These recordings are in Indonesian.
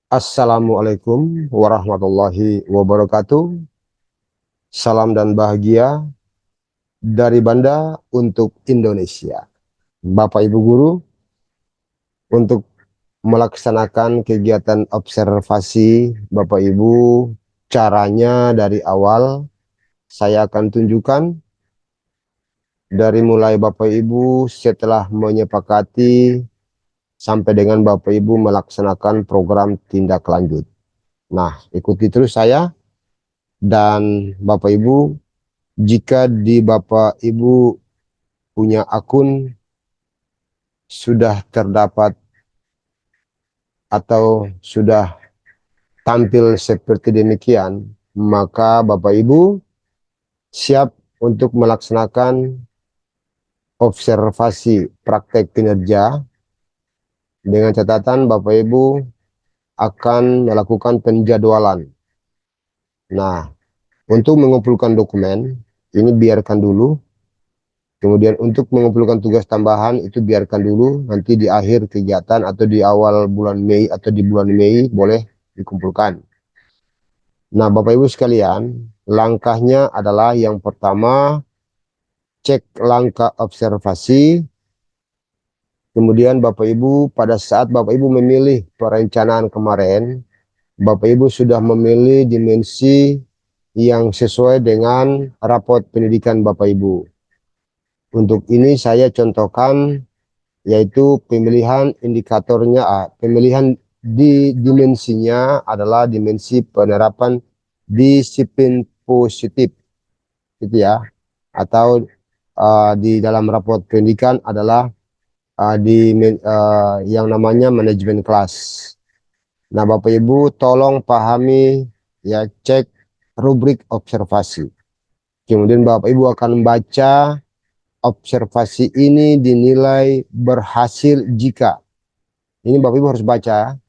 Assalamualaikum warahmatullahi wabarakatuh. Salam dan bahagia dari Banda untuk Indonesia. Bapak Ibu Guru, untuk melaksanakan kegiatan observasi Bapak Ibu, caranya dari awal saya akan tunjukkan dari mulai Bapak Ibu setelah menyepakati sampai dengan Bapak Ibu melaksanakan program tindak lanjut. Nah, ikuti terus saya dan Bapak Ibu. Jika di Bapak Ibu punya akun sudah terdapat atau sudah tampil seperti demikian, maka Bapak Ibu siap untuk melaksanakan observasi praktek kinerja dengan catatan Bapak Ibu akan melakukan penjadwalan. Nah, untuk mengumpulkan dokumen, ini biarkan dulu. Kemudian untuk mengumpulkan tugas tambahan itu biarkan dulu, nanti di akhir kegiatan atau di awal bulan Mei atau di bulan Mei boleh dikumpulkan. Nah, Bapak Ibu sekalian, langkahnya adalah yang pertama cek langkah observasi. Kemudian Bapak Ibu pada saat Bapak Ibu memilih perencanaan kemarin, Bapak Ibu sudah memilih dimensi yang sesuai dengan rapot pendidikan Bapak Ibu. Untuk ini saya contohkan yaitu pemilihan indikatornya, pemilihan di dimensinya adalah dimensi penerapan disiplin positif, gitu ya. Atau di dalam raport pendidikan adalah yang namanya manajemen kelas. Nah, Bapak Ibu tolong pahami ya, cek rubrik observasi. Kemudian Bapak Ibu akan membaca observasi ini dinilai berhasil jika. Ini Bapak Ibu harus baca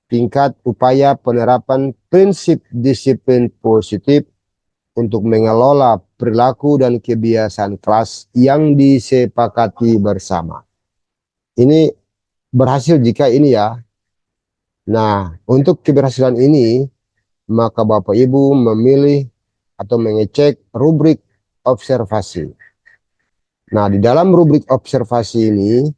tingkat upaya penerapan prinsip disiplin positif untuk mengelola perilaku dan kebiasaan kelas yang disepakati bersama. Ini berhasil jika ini ya. Nah, untuk keberhasilan ini, maka Bapak Ibu memilih atau mengecek rubrik observasi. Nah, di dalam rubrik observasi ini,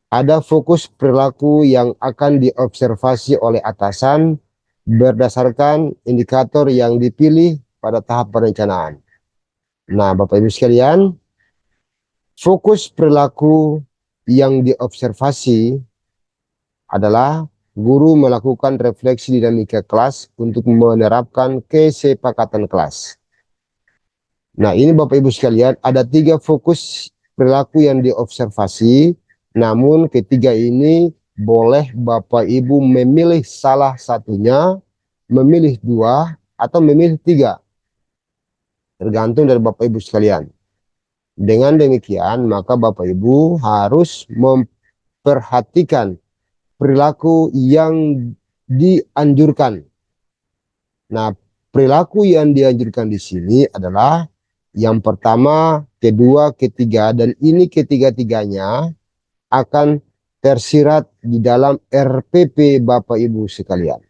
ada fokus perilaku yang akan diobservasi oleh atasan berdasarkan indikator yang dipilih pada tahap perencanaan. Nah, Bapak Ibu sekalian, fokus perilaku yang diobservasi adalah guru melakukan refleksi dinamika kelas untuk menerapkan kesepakatan kelas. Nah, ini Bapak Ibu sekalian, ada 3 fokus perilaku yang diobservasi. Namun ketiga ini boleh Bapak Ibu memilih salah satunya, memilih 2, atau memilih 3. Tergantung dari Bapak Ibu sekalian. Dengan demikian, maka Bapak Ibu harus memperhatikan perilaku yang dianjurkan. Nah, perilaku yang dianjurkan di sini adalah yang pertama, kedua, ketiga, dan ini ketiga-tiganya akan tersirat di dalam RPP Bapak Ibu sekalian.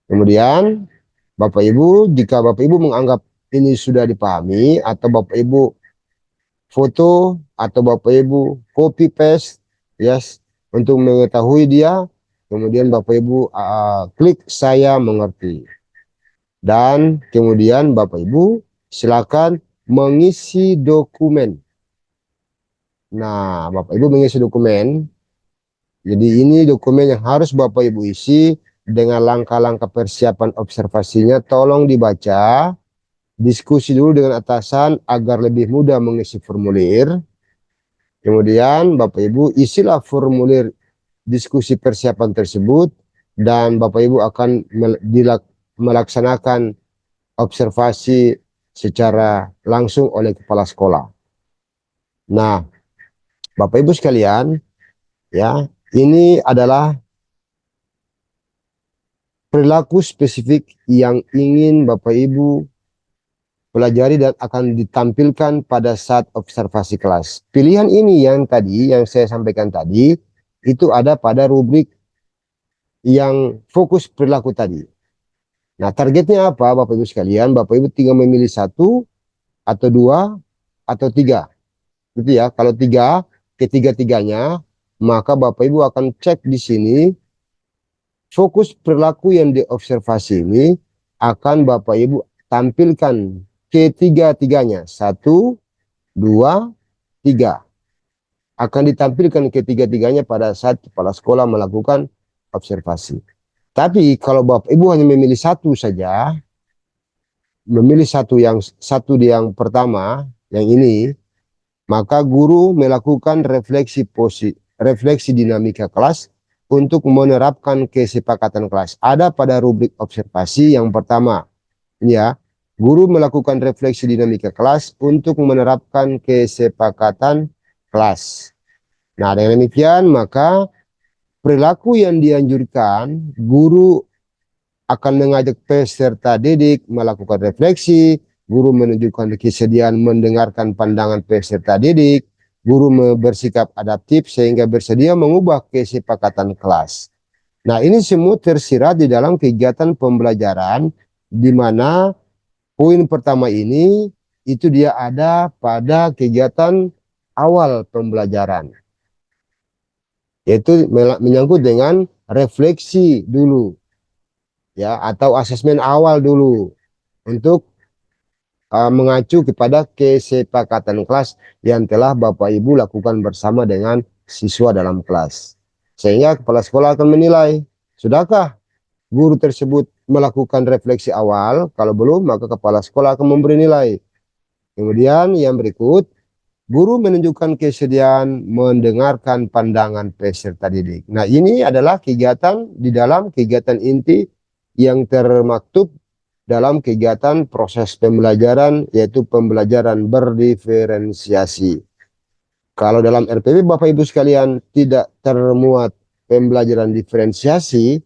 Kemudian Bapak Ibu, jika Bapak Ibu menganggap ini sudah dipahami atau Bapak Ibu foto atau Bapak Ibu copy paste, yes, untuk mengetahui dia, kemudian Bapak Ibu klik saya mengerti. Dan kemudian Bapak Ibu silakan mengisi dokumen. Nah, Bapak Ibu mengisi dokumen. Jadi ini dokumen yang harus Bapak Ibu isi dengan langkah-langkah persiapan observasinya. Tolong dibaca, diskusi dulu dengan atasan agar lebih mudah mengisi formulir. Kemudian Bapak Ibu isilah formulir diskusi persiapan tersebut dan Bapak Ibu akan melaksanakan observasi secara langsung oleh kepala sekolah. Nah, Bapak Ibu sekalian, ya, ini adalah perilaku spesifik yang ingin Bapak Ibu pelajari dan akan ditampilkan pada saat observasi kelas. Pilihan ini yang tadi, yang saya sampaikan tadi, itu ada pada rubrik yang fokus perilaku tadi. Nah, targetnya apa Bapak Ibu sekalian? Bapak Ibu tinggal memilih satu atau dua atau tiga. Gitu ya. Kalau tiga, ketiga-tiganya, maka Bapak Ibu akan cek di sini fokus perilaku yang diobservasi ini akan Bapak Ibu tampilkan ketiga-tiganya. Satu, dua, tiga. Akan ditampilkan ketiga-tiganya pada saat kepala sekolah melakukan observasi. Tapi kalau Bapak Ibu hanya memilih satu saja, memilih satu yang pertama, yang ini, maka guru melakukan refleksi dinamika kelas untuk menerapkan kesepakatan kelas. Ada pada rubrik observasi yang pertama, ya, guru melakukan refleksi dinamika kelas untuk menerapkan kesepakatan kelas. Nah, dengan demikian maka perilaku yang dianjurkan, guru akan mengajak peserta didik melakukan refleksi, guru menunjukkan kesediaan mendengarkan pandangan peserta didik, guru bersikap adaptif sehingga bersedia mengubah kesepakatan kelas. Nah, ini semua tersirat di dalam kegiatan pembelajaran, di mana poin pertama ini itu dia ada pada kegiatan awal pembelajaran, yaitu menyangkut dengan refleksi dulu, ya, atau asesmen awal dulu untuk mengacu kepada kesepakatan kelas yang telah Bapak Ibu lakukan bersama dengan siswa dalam kelas. Sehingga kepala sekolah akan menilai, sudahkah guru tersebut melakukan refleksi awal? Kalau belum, maka kepala sekolah akan memberi nilai. Kemudian yang berikut, guru menunjukkan kesediaan mendengarkan pandangan peserta didik. Nah, ini adalah kegiatan di dalam kegiatan inti yang termaktub dalam kegiatan proses pembelajaran, yaitu pembelajaran berdiferensiasi. Kalau dalam RPP Bapak Ibu sekalian tidak termuat pembelajaran diferensiasi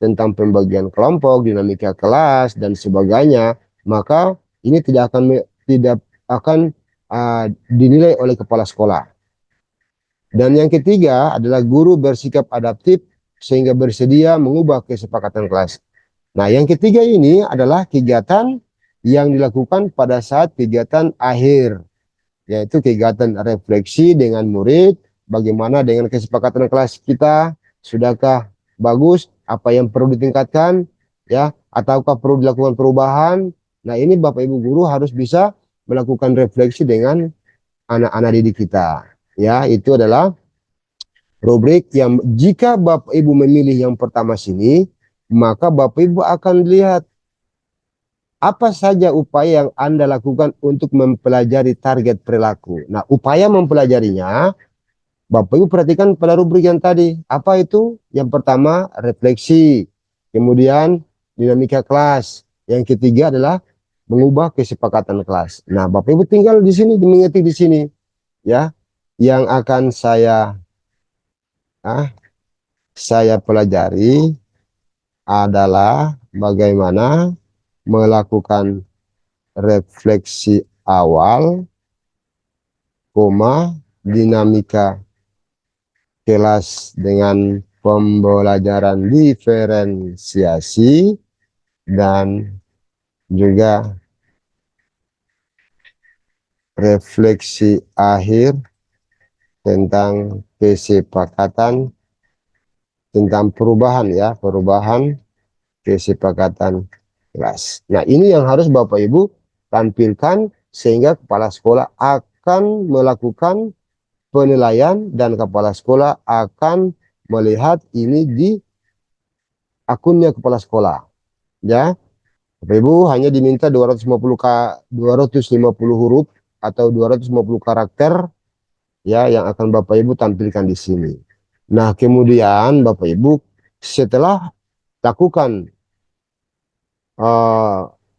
tentang pembagian kelompok, dinamika kelas dan sebagainya, maka ini tidak akan dinilai oleh kepala sekolah. Dan yang ketiga adalah guru bersikap adaptif sehingga bersedia mengubah kesepakatan kelas. Nah, yang ketiga ini adalah kegiatan yang dilakukan pada saat kegiatan akhir, yaitu kegiatan refleksi dengan murid, bagaimana dengan kesepakatan kelas kita, sudahkah bagus, apa yang perlu ditingkatkan, ya, ataukah perlu dilakukan perubahan. Nah, ini Bapak Ibu guru harus bisa melakukan refleksi dengan anak-anak didik kita. Ya, itu adalah rubrik yang jika Bapak Ibu memilih yang pertama sini, maka Bapak Ibu akan lihat apa saja upaya yang Anda lakukan untuk mempelajari target perilaku. Nah, upaya mempelajarinya, Bapak Ibu perhatikan pada rubrik yang tadi. Apa itu? Yang pertama, refleksi. Kemudian, dinamika kelas. Yang ketiga adalah mengubah kesepakatan kelas. Nah, Bapak Ibu tinggal di sini, mengetik di sini. Ya, yang akan saya pelajari adalah bagaimana melakukan refleksi awal, dinamika kelas dengan pembelajaran diferensiasi, dan juga refleksi akhir tentang kesepakatan, tentang perubahan kesepakatan kelas. Nah, ini yang harus Bapak Ibu tampilkan sehingga kepala sekolah akan melakukan penilaian dan kepala sekolah akan melihat ini di akunnya kepala sekolah. Ya, Bapak Ibu hanya diminta 250 huruf atau 250 karakter, ya, yang akan Bapak Ibu tampilkan di sini. Nah, kemudian Bapak Ibu setelah lakukan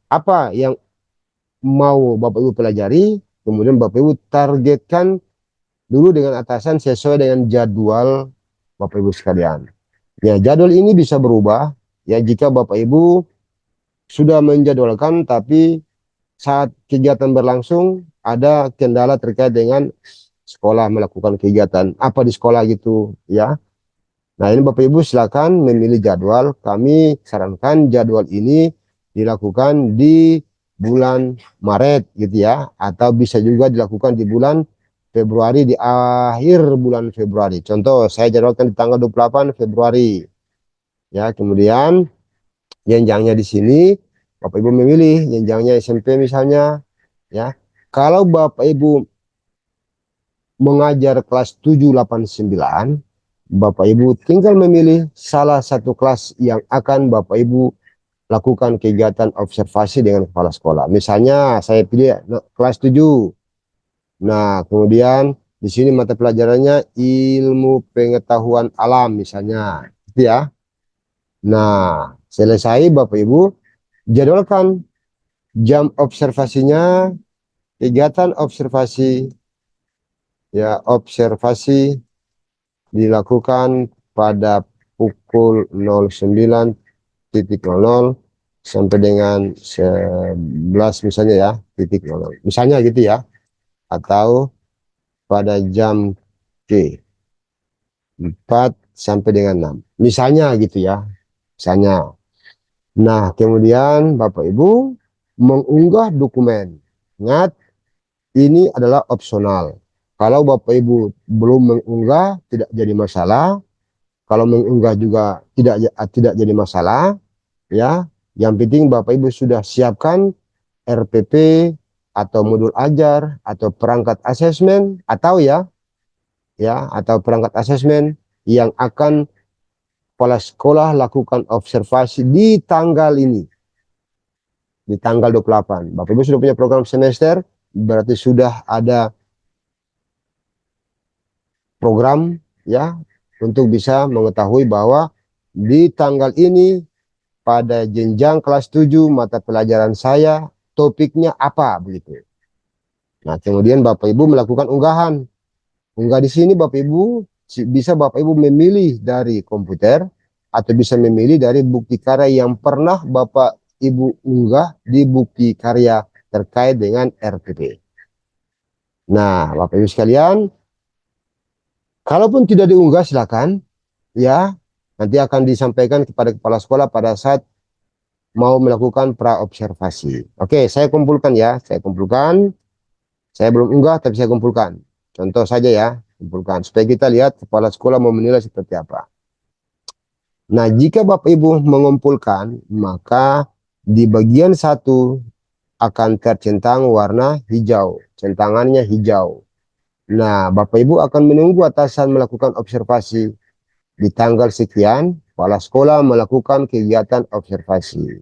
apa yang mau Bapak Ibu pelajari, kemudian Bapak Ibu targetkan dulu dengan atasan sesuai dengan jadwal Bapak Ibu sekalian. Ya, jadwal ini bisa berubah ya jika Bapak Ibu sudah menjadwalkan tapi saat kegiatan berlangsung ada kendala terkait dengan sekolah melakukan kegiatan apa di sekolah gitu, ya. Nah, ini Bapak Ibu silakan memilih jadwal. Kami sarankan jadwal ini dilakukan di bulan Maret gitu ya, atau bisa juga dilakukan di bulan Februari, di akhir bulan Februari. Contoh, saya jadwalkan di tanggal 28 Februari. Ya, kemudian jenjangnya di sini Bapak Ibu memilih jenjangnya SMP misalnya, ya. Kalau Bapak Ibu mengajar kelas 7, 8, 9, Bapak Ibu tinggal memilih salah satu kelas yang akan Bapak Ibu lakukan kegiatan observasi dengan kepala sekolah. Misalnya saya pilih kelas 7. Nah, kemudian di sini mata pelajarannya ilmu pengetahuan alam misalnya, gitu ya. Nah, selesai Bapak Ibu jadwalkan jam observasinya, kegiatan observasi, ya, observasi dilakukan pada pukul 09.00 sampai dengan 11 misalnya ya, titik 00. Misalnya gitu ya. Atau pada jam K 4 sampai dengan 6. Misalnya gitu ya. Misalnya. Nah, kemudian Bapak Ibu mengunggah dokumen. Ingat, ini adalah opsional. Kalau Bapak Ibu belum mengunggah, tidak jadi masalah. Kalau mengunggah juga tidak jadi masalah, ya. Yang penting Bapak Ibu sudah siapkan RPP atau modul ajar atau perangkat asesmen atau perangkat asesmen yang akan kepala sekolah lakukan observasi di tanggal ini, di tanggal 28. Bapak Ibu sudah punya program semester, berarti sudah ada program ya untuk bisa mengetahui bahwa di tanggal ini pada jenjang kelas 7 mata pelajaran saya topiknya apa begitu. Nah, kemudian Bapak Ibu melakukan unggahan. Unggah di sini Bapak Ibu bisa Bapak Ibu memilih dari komputer atau bisa memilih dari bukti karya yang pernah Bapak Ibu unggah di bukti karya terkait dengan RPP. Nah, Bapak Ibu sekalian, kalaupun tidak diunggah silakan ya, nanti akan disampaikan kepada kepala sekolah pada saat mau melakukan pra observasi. Oke, saya kumpulkan ya, saya kumpulkan. Saya belum unggah tapi saya kumpulkan. Contoh saja ya, kumpulkan supaya kita lihat kepala sekolah mau menilai seperti apa. Nah, jika Bapak Ibu mengumpulkan, maka di bagian satu akan tercentang warna hijau, centangannya hijau. Nah, Bapak Ibu akan menunggu atasan melakukan observasi. Di tanggal sekian, kepala sekolah melakukan kegiatan observasi.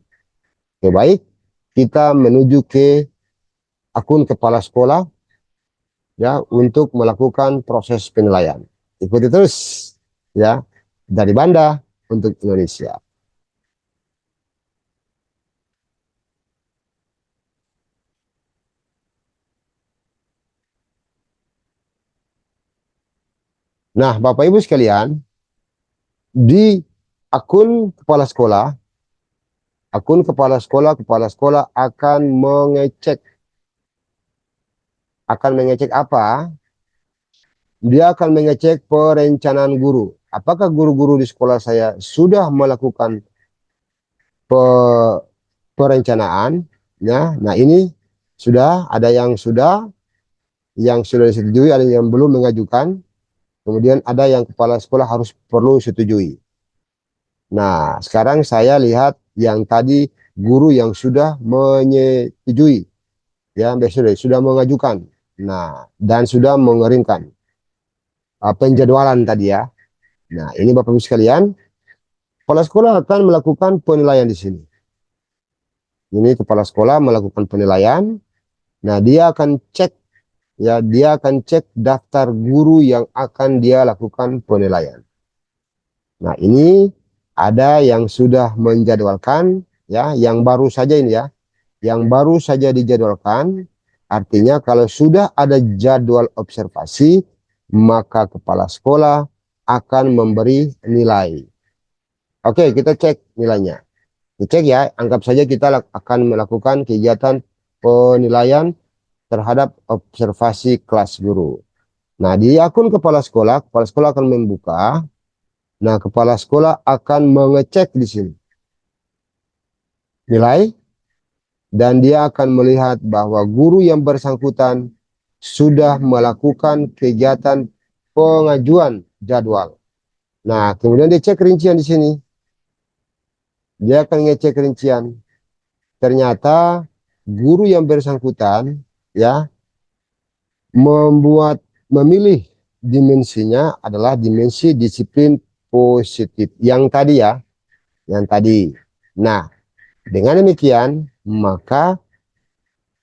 Oke, baik. Kita menuju ke akun kepala sekolah ya untuk melakukan proses penilaian. Ikuti terus ya dari Banda untuk Indonesia. Nah, Bapak Ibu sekalian, di akun kepala sekolah akan mengecek apa? Dia akan mengecek perencanaan guru. Apakah guru-guru di sekolah saya sudah melakukan pe perencanaan? Ya, nah ini sudah ada yang sudah disetujui, ada yang belum mengajukan. Kemudian ada yang kepala sekolah harus perlu setujui. Nah, sekarang saya lihat yang tadi guru yang sudah menyetujui, ya, sudah mengajukan. Nah, dan sudah mengerimkan penjadwalan tadi ya. Nah, ini Bapak Ibu sekalian, kepala sekolah akan melakukan penilaian di sini. Ini kepala sekolah melakukan penilaian. Nah, dia akan cek daftar guru yang akan dia lakukan penilaian. Nah, ini ada yang sudah menjadwalkan ya, yang baru saja ini ya. Yang baru saja dijadwalkan, artinya kalau sudah ada jadwal observasi, maka kepala sekolah akan memberi nilai. Oke, kita cek nilainya. Dicek ya, anggap saja kita akan melakukan kegiatan penilaian terhadap observasi kelas guru. Nah, di akun kepala sekolah akan membuka Nah, kepala sekolah akan mengecek di sini nilai, dan dia akan melihat bahwa guru yang bersangkutan sudah melakukan kegiatan pengajuan jadwal. Nah, kemudian dia cek rincian di sini. Dia akan ngecek rincian. Ternyata guru yang bersangkutan ya memilih dimensinya adalah dimensi disiplin positif yang tadi ya, yang tadi. Nah, dengan demikian maka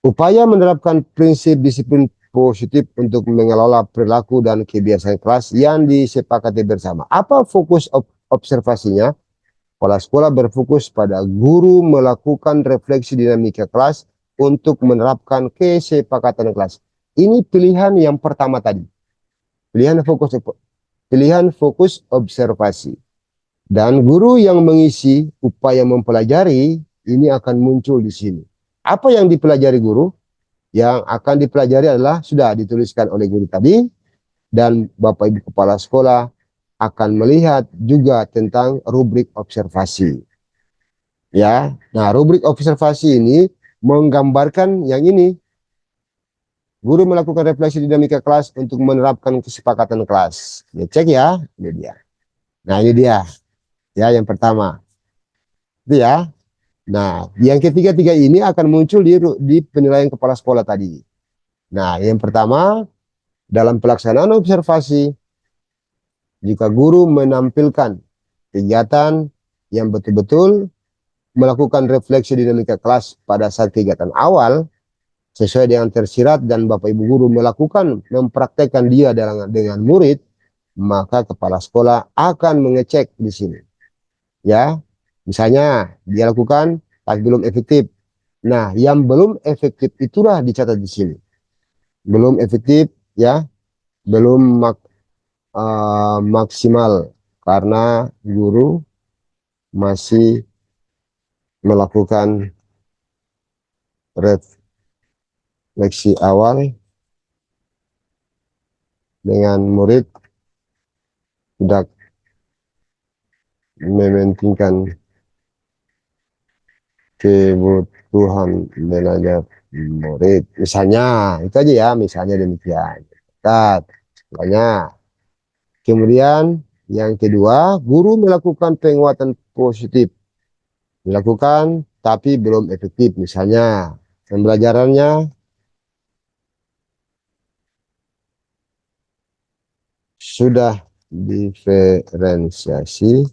upaya menerapkan prinsip disiplin positif untuk mengelola perilaku dan kebiasaan kelas yang disepakati bersama. Apa fokus observasinya? Kepala sekolah berfokus pada guru melakukan refleksi dinamika kelas untuk menerapkan kesepakatan kelas. Ini pilihan yang pertama tadi. Pilihan fokus observasi. Dan guru yang mengisi upaya mempelajari ini akan muncul di sini. Apa yang dipelajari guru? Yang akan dipelajari adalah sudah dituliskan oleh guru tadi, dan Bapak Ibu Kepala Sekolah akan melihat juga tentang rubrik observasi. Ya, nah rubrik observasi ini menggambarkan yang ini. Guru melakukan refleksi dinamika kelas untuk menerapkan kesepakatan kelas. Ya, cek ya, ini dia. Nah, ini dia. Ya, yang pertama. Itu ya. Nah, yang ketiga-tiga ini akan muncul di penilaian kepala sekolah tadi. Nah, yang pertama, dalam pelaksanaan observasi, jika guru menampilkan kegiatan yang betul-betul melakukan refleksi dinamika kelas pada saat kegiatan awal, sesuai dengan tersirat dan Bapak Ibu guru mempraktekkan dia dengan murid, maka kepala sekolah akan mengecek di sini. Ya, misalnya dia lakukan tapi belum efektif. Nah, yang belum efektif itulah dicatat di sini. Belum efektif ya, belum maksimal karena guru masih melakukan refleksi awal dengan murid, tidak mementingkan kebutuhan belajar murid. Misalnya, itu aja ya, misalnya demikian. Banyak. Kemudian yang kedua, guru melakukan penguatan positif. Dilakukan tapi belum efektif. Misalnya, pembelajarannya sudah diferensiasi,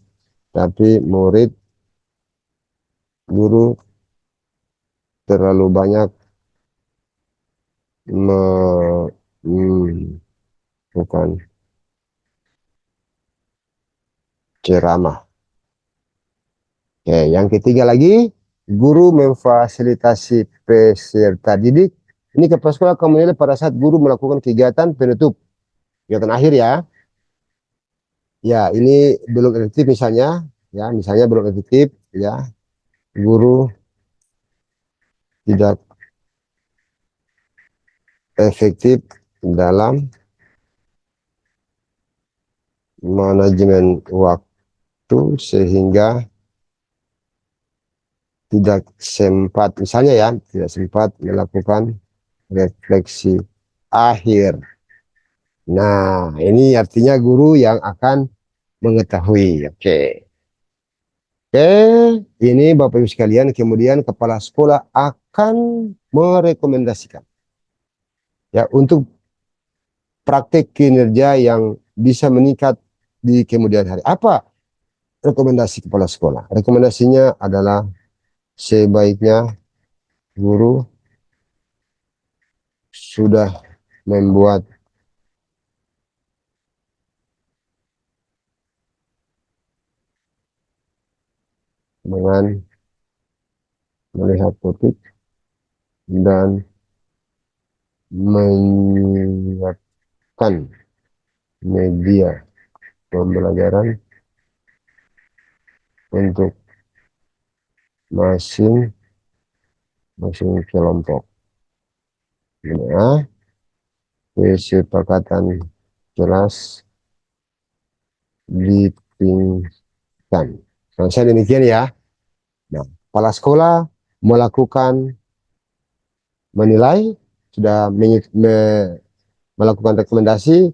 tapi murid guru terlalu banyak bukan ceramah. Oke, yang ketiga lagi, guru memfasilitasi peserta didik. Ini kepala sekolah akan menilai pada saat guru melakukan kegiatan penutup, kegiatan akhir ya. Ya, ini belum efektif misalnya, ya, misalnya belum efektif, ya, guru tidak efektif dalam manajemen waktu sehingga tidak sempat, misalnya ya, tidak sempat melakukan refleksi akhir. Nah, ini artinya guru yang akan mengetahui. Oke. Oke, ini Bapak Ibu sekalian, kemudian kepala sekolah akan merekomendasikan ya untuk praktek kinerja yang bisa meningkat di kemudian hari. Apa rekomendasi kepala sekolah? Rekomendasinya adalah sebaiknya guru sudah membuat dengan melihat topik dan menyiapkan media pembelajaran untuk masing-masing kelompok. Ya, kesepakatan jelas tingkat. Saya demikian ya. Nah, kepala sekolah menilai, sudah melakukan rekomendasi.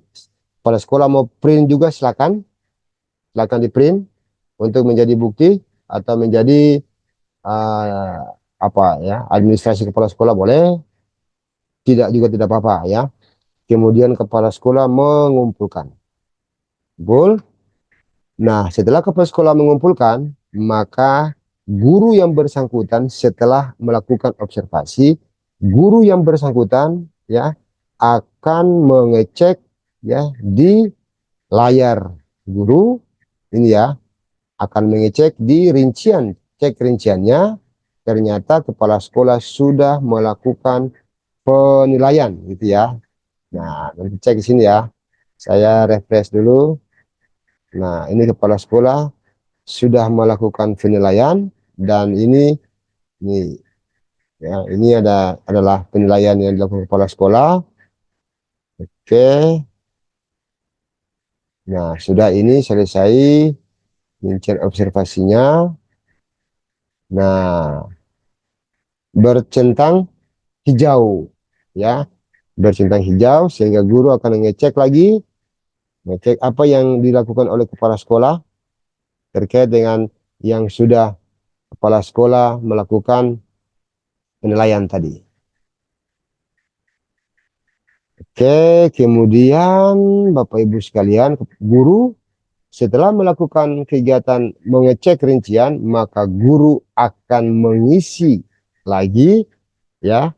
Kepala sekolah mau print juga, silakan di print untuk menjadi bukti atau menjadi apa ya, administrasi kepala sekolah boleh, tidak juga tidak apa-apa ya. Kemudian kepala sekolah mengumpulkan. Betul? Nah, setelah kepala sekolah mengumpulkan, maka guru yang bersangkutan setelah melakukan observasi, guru yang bersangkutan ya akan mengecek ya di layar guru ini ya, akan mengecek di rincian, cek rinciannya, ternyata kepala sekolah sudah melakukan penilaian gitu ya. Nah, nanti cek di sini ya. Saya refresh dulu. Nah, ini kepala sekolah sudah melakukan penilaian, dan ini ya, ini adalah penilaian yang dilakukan kepala sekolah. Oke. Nah, sudah, ini selesai rincian observasinya. Nah, bercentang hijau ya. Bercentang hijau sehingga guru akan mengecek lagi, ngecek apa yang dilakukan oleh kepala sekolah terkait dengan yang sudah kepala sekolah melakukan penilaian tadi. Oke, kemudian Bapak Ibu sekalian, guru setelah melakukan kegiatan mengecek rincian, maka guru akan mengisi lagi ya,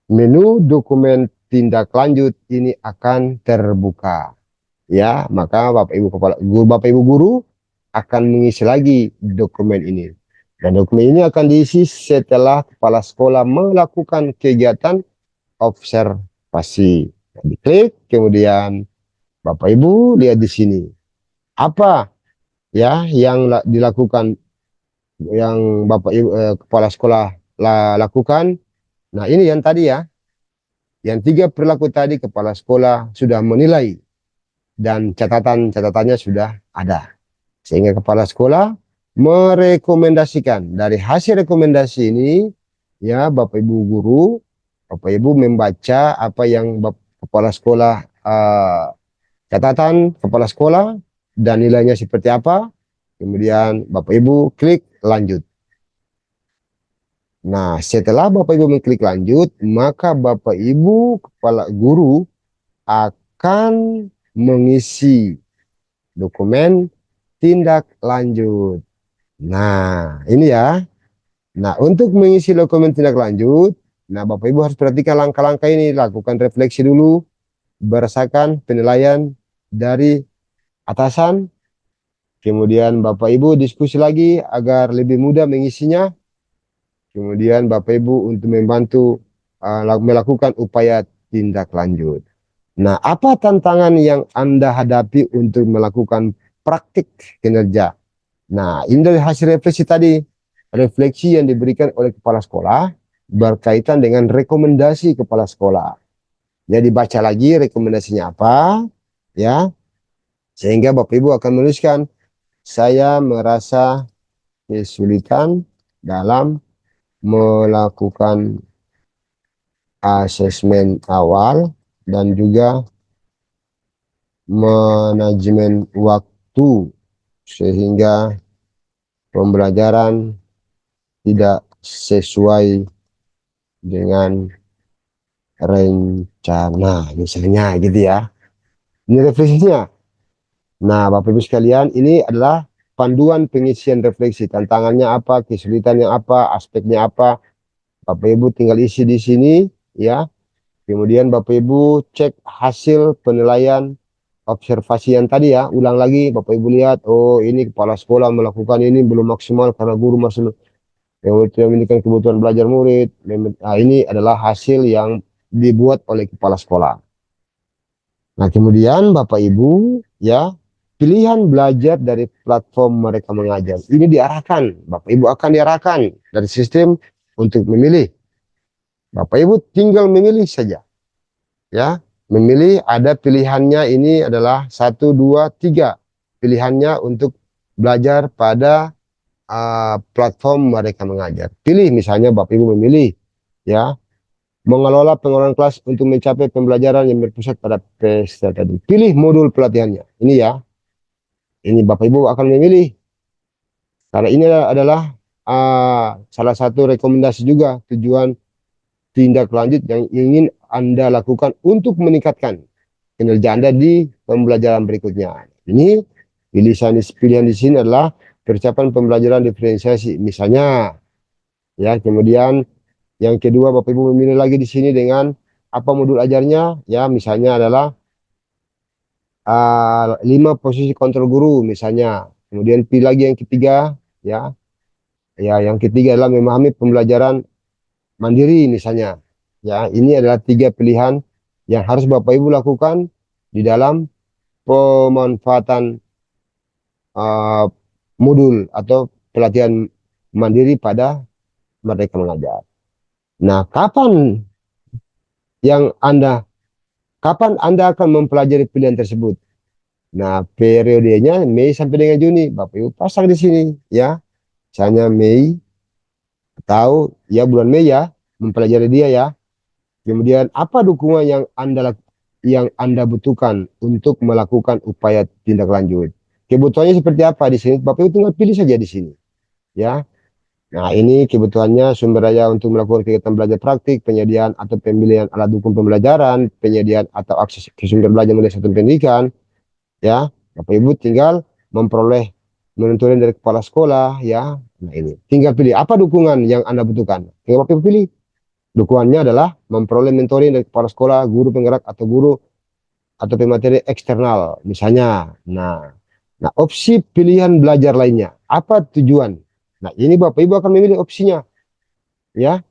menu dokumen tindak lanjut ini akan terbuka. Ya, maka Bapak Ibu guru akan mengisi lagi dokumen ini. Dan dokumen ini akan diisi setelah kepala sekolah melakukan kegiatan observasi. Nah, diklik, kemudian Bapak Ibu lihat di sini. Apa ya yang dilakukan, yang Bapak Ibu kepala sekolah lakukan? Nah, ini yang tadi ya. Yang 3 perilaku tadi kepala sekolah sudah menilai dan catatannya sudah ada. Sehingga kepala sekolah merekomendasikan. Dari hasil rekomendasi ini ya, Bapak Ibu guru, Bapak Ibu membaca apa yang kepala sekolah catatan kepala sekolah dan nilainya seperti apa. Kemudian Bapak Ibu klik lanjut. Nah, setelah Bapak Ibu mengklik lanjut, maka Bapak Ibu kepala guru akan mengisi dokumen tindak lanjut. Nah, ini ya. Nah, untuk mengisi dokumen tindak lanjut, nah Bapak Ibu harus perhatikan langkah-langkah ini. Lakukan refleksi dulu berdasarkan penilaian dari atasan. Kemudian Bapak Ibu diskusi lagi agar lebih mudah mengisinya. Kemudian Bapak Ibu untuk membantu melakukan upaya tindak lanjut. Nah, apa tantangan yang Anda hadapi untuk melakukan praktik kinerja? Nah, ini dari hasil refleksi tadi. Refleksi yang diberikan oleh kepala sekolah berkaitan dengan rekomendasi kepala sekolah. Jadi baca lagi rekomendasinya apa, ya, sehingga Bapak Ibu akan menuliskan, saya merasa kesulitan dalam melakukan asesmen awal dan juga manajemen waktu sehingga pembelajaran tidak sesuai dengan rencana, misalnya gitu ya. Ini refleksinya. Nah, Bapak Ibu sekalian, ini adalah panduan pengisian refleksi. Tantangannya apa, kesulitannya apa, aspeknya apa. Bapak Ibu tinggal isi di sini ya. Kemudian Bapak Ibu cek hasil penilaian observasi yang tadi ya. Ulang lagi, Bapak Ibu lihat, oh ini kepala sekolah melakukan ini belum maksimal karena guru masih memiliki kebutuhan belajar murid. Nah, ini adalah hasil yang dibuat oleh kepala sekolah. Nah, kemudian Bapak Ibu ya, pilihan belajar dari platform mereka mengajar. Ini diarahkan, Bapak Ibu akan diarahkan dari sistem untuk memilih. Bapak Ibu tinggal memilih saja. Ya, memilih, ada pilihannya, ini adalah 1, 2, 3. Pilihannya untuk belajar pada platform Merdeka Mengajar. Pilih misalnya Bapak Ibu memilih ya mengelola pengelolaan kelas untuk mencapai pembelajaran yang berpusat pada peserta didik. Pilih modul pelatihannya. Ini ya. Ini Bapak Ibu akan memilih karena ini adalah salah satu rekomendasi juga tujuan tindak lanjut yang ingin Anda lakukan untuk meningkatkan kinerja Anda di pembelajaran berikutnya. Ini pilihan di sini adalah persiapan pembelajaran diferensiasi. Misalnya, ya, kemudian yang kedua Bapak Ibu memilih lagi di sini dengan apa modul ajarnya, ya, misalnya adalah 5 posisi kontrol guru misalnya. Kemudian pilih lagi yang ketiga, ya, yang ketiga adalah memahami pembelajaran mandiri misalnya. Ya, ini adalah 3 pilihan yang harus Bapak Ibu lakukan di dalam pemanfaatan uh, modul atau pelatihan mandiri pada Merdeka Mengajar. Nah, yang Anda kapan Anda akan mempelajari pilihan tersebut? Nah, periodenya Mei sampai dengan Juni. Bapak Ibu pasang di sini ya. Misalnya Mei atau ya bulan Mei ya, mempelajari dia ya. Kemudian apa dukungan yang Anda butuhkan untuk melakukan upaya tindak lanjut? Kebutuhannya seperti apa di sini? Bapak Ibu tinggal pilih saja di sini, ya. Nah, ini kebutuhannya sumber daya untuk melakukan kegiatan belajar praktik, penyediaan atau pembelian alat dukung pembelajaran, penyediaan atau akses ke sumber belajar media satuan pendidikan, ya. Bapak Ibu tinggal memperoleh menentukan dari kepala sekolah, ya. Nah, ini tinggal pilih apa dukungan yang Anda butuhkan. Tinggal Bapak Ibu pilih. Dukungannya adalah memperoleh mentoring dari kepala sekolah, guru penggerak atau guru atau pemateri eksternal misalnya. Nah, opsi pilihan belajar lainnya. Apa tujuan? Nah, ini Bapak Ibu akan memilih opsinya, ya.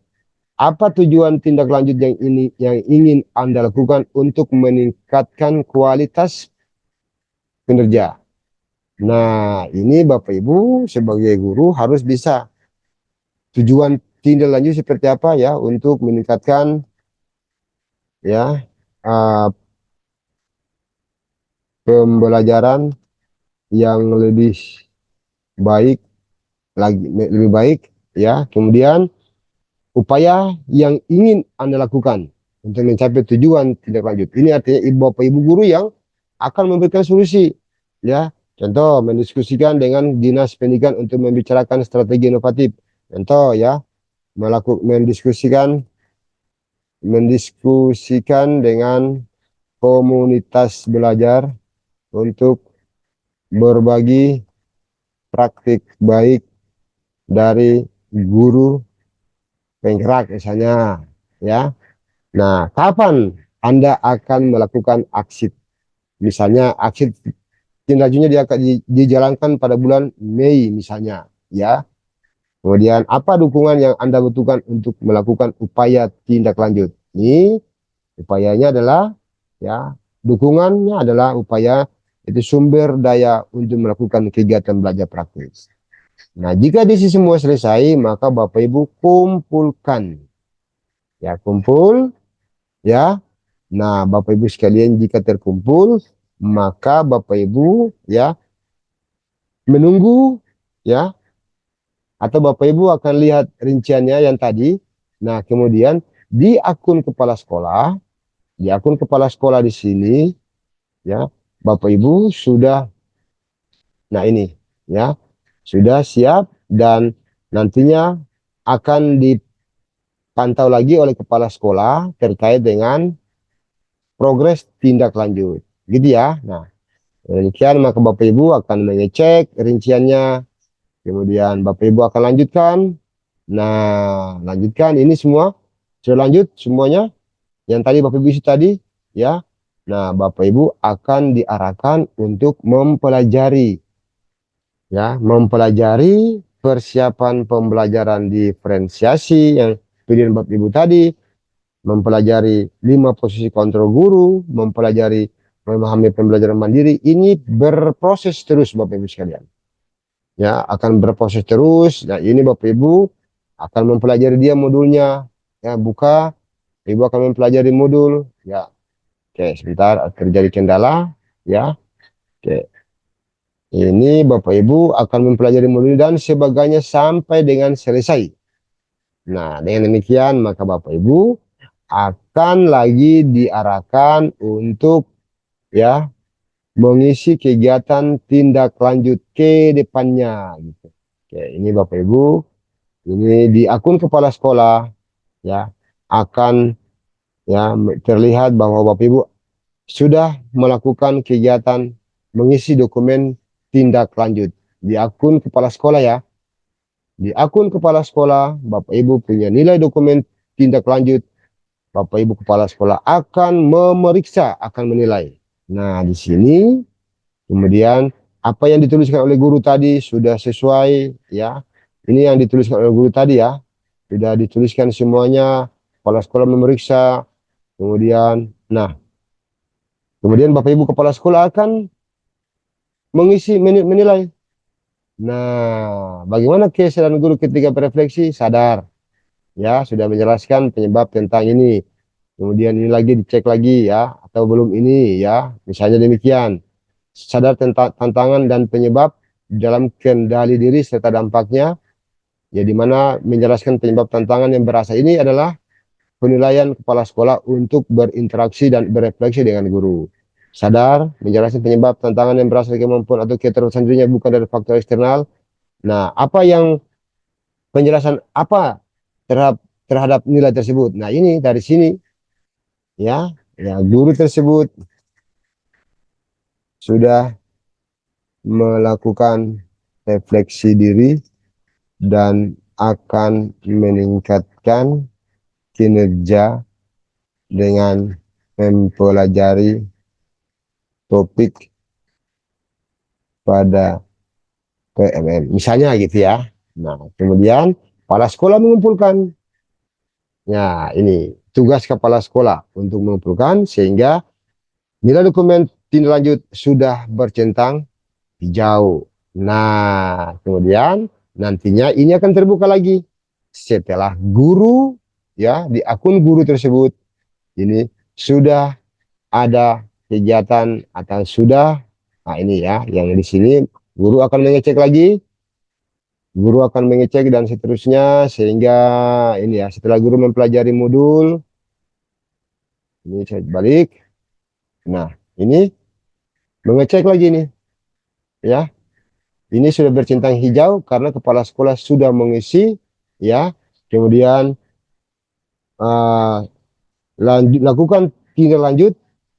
Apa tujuan tindak lanjut yang ingin Anda lakukan untuk meningkatkan kualitas kinerja? Nah, ini Bapak Ibu sebagai guru harus bisa tujuan tindak lanjut seperti apa ya untuk meningkatkan ya uh, pembelajaran yang baik lebih baik ya. Kemudian upaya yang ingin Anda lakukan untuk mencapai tujuan tindak lanjut. Ini artinya Bapak Ibu guru yang akan memberikan solusi ya. Contoh mendiskusikan dengan Dinas Pendidikan untuk membicarakan strategi inovatif. Contoh ya, mendiskusikan dengan komunitas belajar untuk berbagi praktik baik dari guru penggerak misalnya ya. Nah, kapan Anda akan melakukan aksi? Misalnya aksi tindak lanjutnya dia akan dijalankan pada bulan Mei misalnya ya. Kemudian apa dukungan yang Anda butuhkan untuk melakukan upaya tindak lanjut? Ini upayanya adalah ya, dukungannya adalah upaya itu sumber daya untuk melakukan kegiatan belajar praktis. Nah, jika di sisi semua selesai, maka Bapak Ibu kumpulkan. Ya, kumpul ya. Nah, Bapak Ibu sekalian jika terkumpul, maka Bapak Ibu ya menunggu ya atau Bapak Ibu akan lihat rinciannya yang tadi. Nah, kemudian di akun kepala sekolah, di sini ya, Bapak Ibu sudah nah ini ya, sudah siap dan nantinya akan dipantau lagi oleh kepala sekolah terkait dengan progres tindak lanjut. Gitu ya. Nah, demikian maka Bapak Ibu akan mengecek rinciannya, kemudian Bapak Ibu akan lanjutkan. Nah, lanjutkan ini semua sudah lanjut semuanya yang tadi Bapak Ibu isi tadi ya. Nah, Bapak Ibu akan diarahkan untuk mempelajari persiapan pembelajaran diferensiasi yang pilihan Bapak Ibu tadi, mempelajari 5 posisi kontrol guru, mempelajari memahami pembelajaran mandiri. Ini berproses terus Bapak Ibu sekalian. Ya, akan berproses terus. Nah, ini Bapak Ibu akan mempelajari dia modulnya. Ya, buka, Ibu akan mempelajari modul. Ya, oke, sebentar terjadi kendala. Ya, oke. Ini Bapak Ibu akan mempelajari modul dan sebagainya sampai dengan selesai. Nah, dengan demikian maka Bapak Ibu akan lagi diarahkan untuk ya mengisi kegiatan tindak lanjut ke depannya gitu. Oke, ini Bapak Ibu, ini di akun kepala sekolah ya akan ya terlihat bahwa Bapak Ibu sudah melakukan kegiatan mengisi dokumen tindak lanjut di akun kepala sekolah ya. Di akun kepala sekolah, Bapak Ibu punya nilai dokumen tindak lanjut. Bapak Ibu kepala sekolah akan memeriksa, akan menilai. Nah, di sini kemudian apa yang dituliskan oleh guru tadi sudah sesuai ya. Ini yang dituliskan oleh guru tadi ya. Sudah dituliskan semuanya. Kepala sekolah memeriksa. Kemudian, nah, kemudian Bapak Ibu kepala sekolah akan mengisi menilai. Nah, bagaimana kesadaran guru ketika berefleksi? Sadar, ya, sudah menjelaskan penyebab tentang ini. Kemudian ini lagi dicek lagi ya, atau belum ini ya, misalnya demikian. Sadar tentang tantangan dan penyebab dalam kendali diri serta dampaknya, ya di mana menjelaskan penyebab tantangan yang berasal ini adalah penilaian kepala sekolah untuk berinteraksi dan berefleksi dengan guru. Sadar, menjelaskan penyebab tantangan yang berasal dari kemampuan atau keterbatasan dirinya bukan dari faktor eksternal. Nah, apa yang penjelasan apa terhadap terhadap nilai tersebut? Nah, ini dari sini ya, ya guru tersebut sudah melakukan refleksi diri dan akan meningkatkan kinerja dengan mempelajari topik pada PMM. Misalnya gitu ya. Nah, kemudian kepala sekolah mengumpulkan. Ya, ini tugas kepala sekolah untuk mengumpulkan sehingga nilai dokumen tindak lanjut sudah bercentang hijau. Nah, kemudian nantinya ini akan terbuka lagi setelah guru ya di akun guru tersebut ini sudah ada kegiatan atau sudah, nah ini ya yang di sini guru akan mengecek lagi, guru akan mengecek dan seterusnya sehingga ini ya setelah guru mempelajari modul ini saya balik. Nah, ini mengecek lagi nih ya. Ini sudah bercentang hijau karena kepala sekolah sudah mengisi ya. Kemudian lakukan tindak lanjut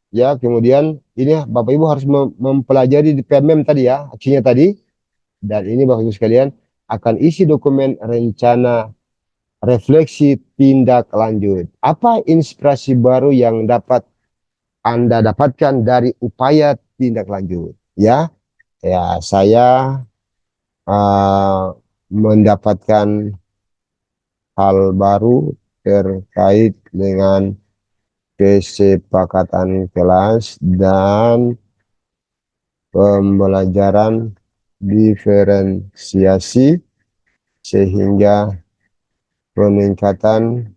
ya. Kemudian ini Bapak Ibu harus mempelajari di PMM tadi ya, aksinya tadi. Dan ini Bapak Ibu sekalian akan isi dokumen rencana refleksi tindak lanjut. Apa inspirasi baru yang dapat Anda dapatkan dari upaya tindak lanjut? Ya, ya saya mendapatkan hal baru terkait dengan kesepakatan kelas dan pembelajaran diferensiasi sehingga peningkatan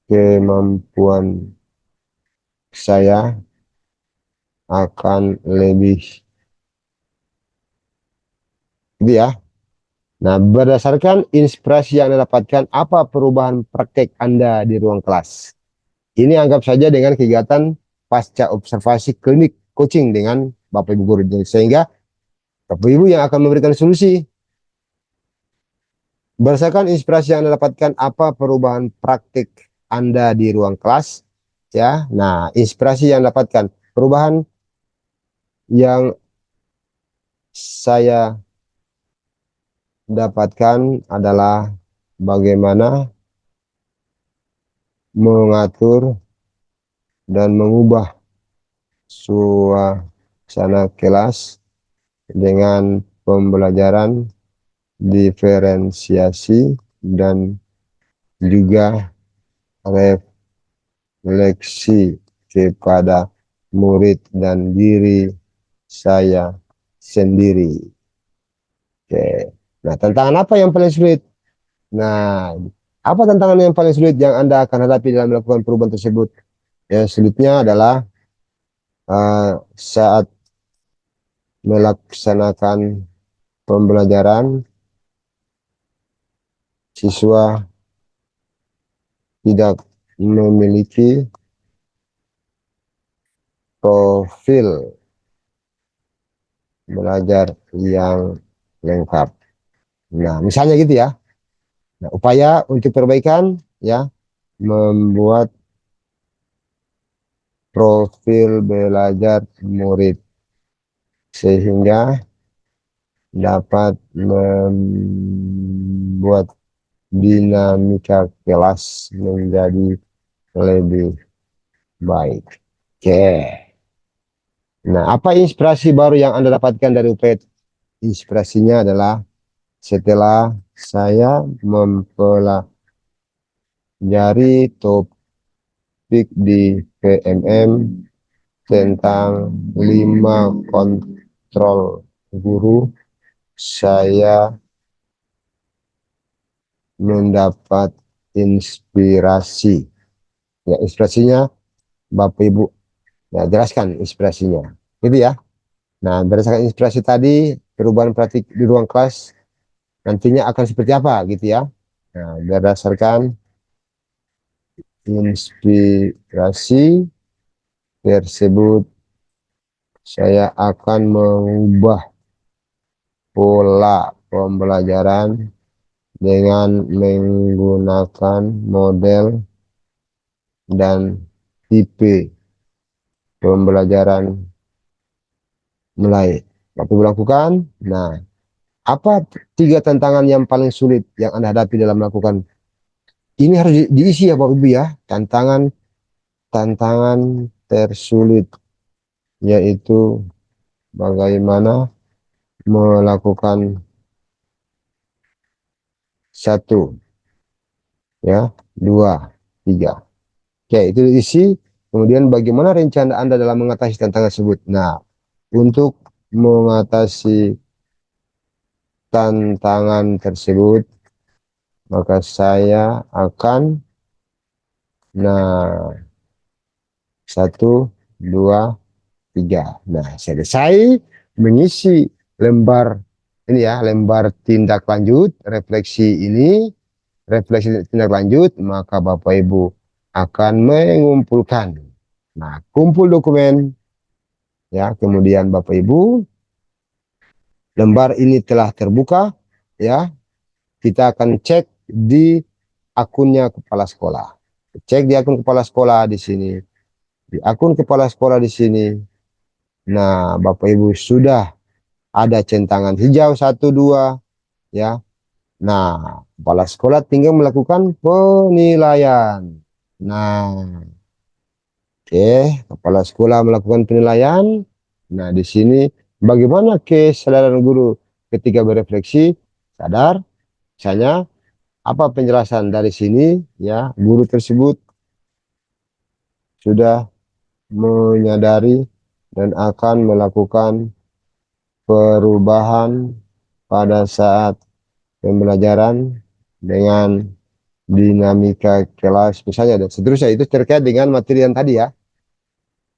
kemampuan saya akan lebih ya. Nah, berdasarkan inspirasi yang Anda dapatkan, apa perubahan praktek Anda di ruang kelas? Ini anggap saja dengan kegiatan pasca observasi klinik coaching dengan Bapak Ibu guru. Sehingga Bapak Ibu yang akan memberikan solusi. Berdasarkan inspirasi yang Anda dapatkan, apa perubahan praktik Anda di ruang kelas? Ya, nah inspirasi yang Anda dapatkan, perubahan yang saya dapatkan adalah bagaimana mengatur dan mengubah suasana kelas dengan pembelajaran diferensiasi dan juga refleksi kepada murid dan diri saya sendiri. Oke. Nah, tantangan apa yang paling sulit? Nah, apa tantangan yang paling sulit yang Anda akan hadapi dalam melakukan perubahan tersebut? Yang sulitnya adalah saat melaksanakan pembelajaran, siswa tidak memiliki profil belajar yang lengkap. Nah, misalnya gitu ya. Nah, upaya untuk perbaikan ya, membuat profil belajar murid sehingga dapat membuat dinamika kelas menjadi lebih baik. Oke. Nah, apa inspirasi baru yang Anda dapatkan dari UPED? Inspirasinya adalah setelah saya mempelajari topik di PMM tentang 5 kontrol guru, saya mendapat inspirasi. Ya, inspirasinya Bapak Ibu, ya, jelaskan inspirasinya. Gitu ya. Nah, berdasarkan inspirasi tadi, perubahan praktik di ruang kelas nantinya akan seperti apa gitu ya. Nah, berdasarkan inspirasi tersebut, saya akan mengubah pola pembelajaran dengan menggunakan model dan tipe pembelajaran mulai Bapak Ibu lakukan. Nah, apa 3 tantangan yang paling sulit yang Anda hadapi dalam melakukan ini? Harus diisi ya Bapak Ibu ya. Tantangan tersulit yaitu bagaimana melakukan 1, ya, 2, 3. Oke, itu diisi. Kemudian bagaimana rencana Anda dalam mengatasi tantangan tersebut? Nah, untuk mengatasi tantangan tersebut, maka saya akan, nah, 1, 2, 3. Nah, selesai mengisi lembar ini ya, lembar tindak lanjut, refleksi tindak lanjut, maka Bapak Ibu akan mengumpulkan. Nah, kumpul dokumen ya, kemudian Bapak Ibu, lembar ini telah terbuka ya, kita akan cek di akunnya kepala sekolah. Cek di akun kepala sekolah di sini. Di akun kepala sekolah di sini. Nah, Bapak Ibu sudah ada centangan hijau 1, 2 ya. Nah, kepala sekolah tinggal melakukan penilaian. Nah, oke, kepala sekolah melakukan penilaian. Nah, di sini bagaimana kesadaran guru ketika berefleksi? Sadar, misalnya apa penjelasan dari sini ya, guru tersebut sudah menyadari dan akan melakukan perubahan pada saat pembelajaran dengan dinamika kelas misalnya dan seterusnya. Itu terkait dengan materi yang tadi ya.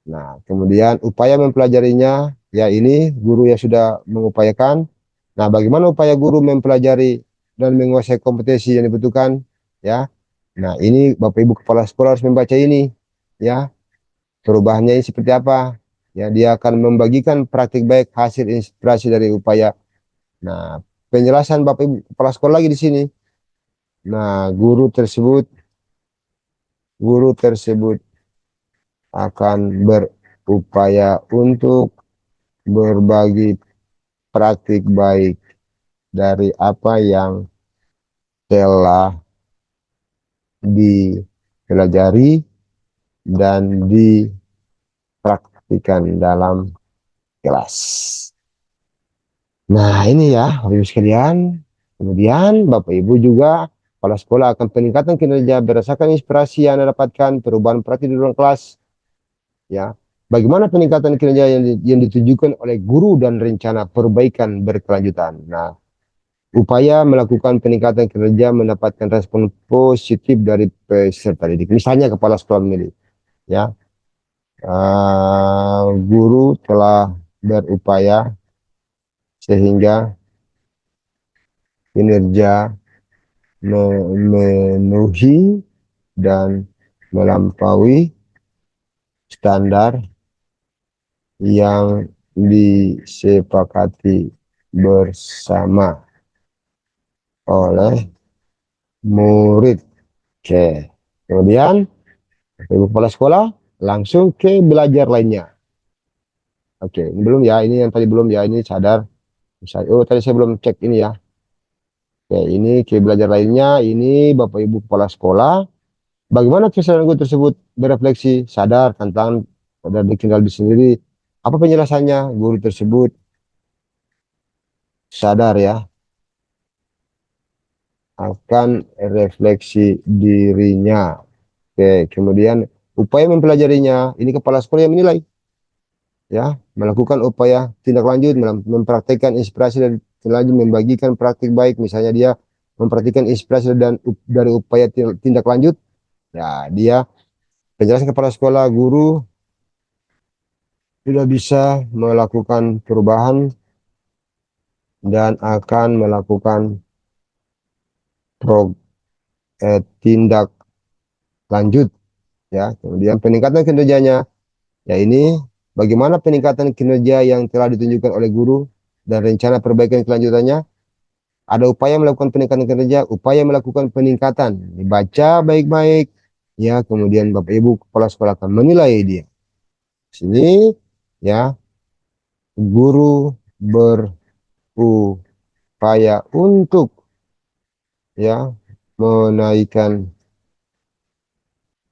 Nah, kemudian upaya mempelajarinya ya, ini guru yang sudah mengupayakan. Nah, bagaimana upaya guru mempelajari dan menguasai kompetensi yang dibutuhkan ya. Nah, ini Bapak Ibu kepala sekolah harus membaca ini ya. Perubahannya ini seperti apa? Ya, dia akan membagikan praktik baik hasil inspirasi dari upaya. Nah, penjelasan Bapak Ibu kepala sekolah lagi di sini. Nah, guru tersebut akan berupaya untuk berbagi praktik baik dari apa yang telah dipelajari dan dipraktikkan dalam kelas. Nah, ini ya, Bapak Ibu sekalian. Kemudian Bapak Ibu juga kepala sekolah akan peningkatan kinerja berdasarkan inspirasi yang Anda dapatkan, perubahan praktik di ruang kelas. Ya, bagaimana peningkatan kinerja yang ditujukan oleh guru dan rencana perbaikan berkelanjutan. Nah, upaya melakukan peningkatan kinerja mendapatkan respon positif dari peserta didik. Misalnya kepala sekolah memilih, ya, guru telah berupaya sehingga kinerja memenuhi dan melampaui standar yang disepakati bersama oleh murid. Oke, kemudian Ibu Kepala Sekolah langsung ke belajar lainnya. Oke, ini belum ya, ini yang tadi belum ya, ini sadar. Oh, tadi saya belum cek ini ya. Oke, ini ke belajar lainnya, ini Bapak Ibu Kepala Sekolah. Bagaimana kesadaran guru tersebut berefleksi, sadar tentang dan dikenal di sendiri. Apa penjelasannya? Guru tersebut sadar ya akan refleksi dirinya. Oke, kemudian upaya mempelajarinya, ini kepala sekolah yang menilai ya, melakukan upaya tindak lanjut, mempraktekkan inspirasi dan lanjut membagikan praktik baik, misalnya dia mempraktikkan inspirasi dan dari upaya tindak lanjut, ya dia penjelasan kepala sekolah, guru sudah bisa melakukan perubahan dan akan melakukan tindak lanjut ya. Kemudian peningkatan kinerjanya, ya ini bagaimana peningkatan kinerja yang telah ditunjukkan oleh guru dan rencana perbaikan kelanjutannya. Ada upaya melakukan peningkatan kinerja, upaya melakukan peningkatan, dibaca baik-baik ya. Kemudian Bapak Ibu Kepala Sekolah akan menilai dia. Sini ya, guru berupaya untuk ya menaikkan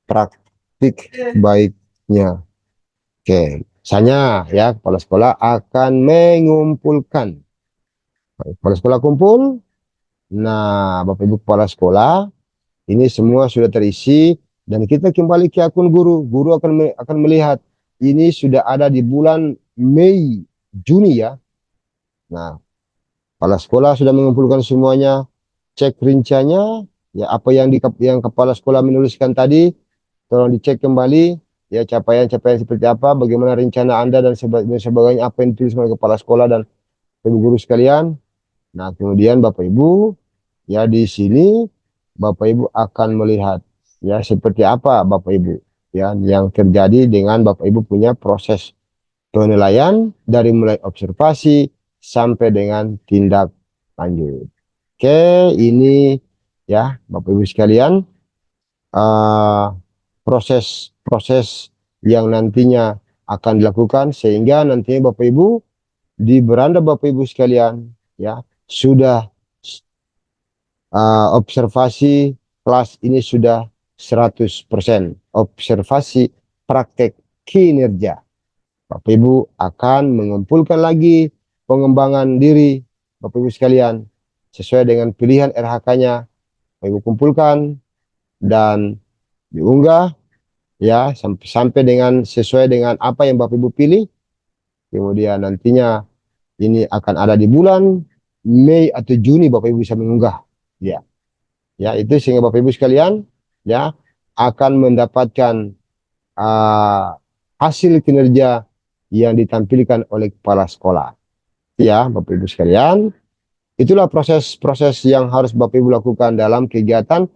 praktik baiknya. Oke, misalnya ya kepala sekolah akan mengumpulkan. Kepala sekolah kumpul. Nah, Bapak Ibu kepala sekolah, ini semua sudah terisi dan kita kembali ke akun guru. Guru akan melihat ini sudah ada di bulan Mei, Juni ya. Nah, kepala sekolah sudah mengumpulkan semuanya, cek rinciannya, ya apa yang kepala sekolah menuliskan tadi, tolong dicek kembali, ya capaian-capaian seperti apa, bagaimana rencana Anda dan sebagainya, apa yang ditulis oleh kepala sekolah dan ibu guru sekalian. Nah, kemudian Bapak Ibu, ya di sini Bapak Ibu akan melihat, ya seperti apa Bapak Ibu, ya yang terjadi dengan Bapak Ibu punya proses penilaian dari mulai observasi sampai dengan tindak lanjut. Oke, ini ya Bapak Ibu sekalian, proses-proses yang nantinya akan dilakukan sehingga nantinya Bapak Ibu di beranda Bapak Ibu sekalian ya sudah observasi kelas ini sudah 100% observasi praktek kinerja. Bapak Ibu akan mengumpulkan lagi pengembangan diri Bapak Ibu sekalian sesuai dengan pilihan RH-nya. Bapak Ibu kumpulkan dan diunggah ya sampai dengan sesuai dengan apa yang Bapak Ibu pilih. Kemudian nantinya ini akan ada di bulan Mei atau Juni Bapak Ibu bisa mengunggah ya. Ya, itu sehingga Bapak Ibu sekalian ya akan mendapatkan hasil kinerja yang ditampilkan oleh kepala sekolah. Ya, Bapak Ibu sekalian, itulah proses-proses yang harus Bapak Ibu lakukan dalam kegiatan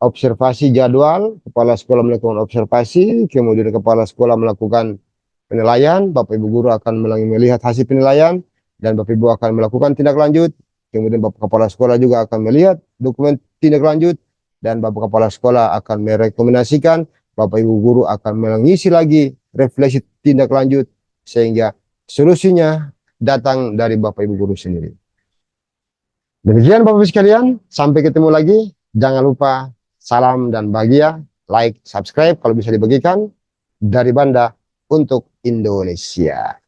observasi jadwal. Kepala sekolah melakukan observasi, kemudian kepala sekolah melakukan penilaian, Bapak Ibu guru akan melihat hasil penilaian, dan Bapak Ibu akan melakukan tindak lanjut. Kemudian Bapak Kepala Sekolah juga akan melihat dokumen tindak lanjut, dan Bapak Kepala Sekolah akan merekomendasikan, Bapak Ibu guru akan mengisi lagi refleksi tindak lanjut, sehingga solusinya datang dari Bapak Ibu guru sendiri. Demikian Bapak Ibu sekalian, sampai ketemu lagi. Jangan lupa salam dan bahagia, like, subscribe kalau bisa dibagikan dari Banda untuk Indonesia.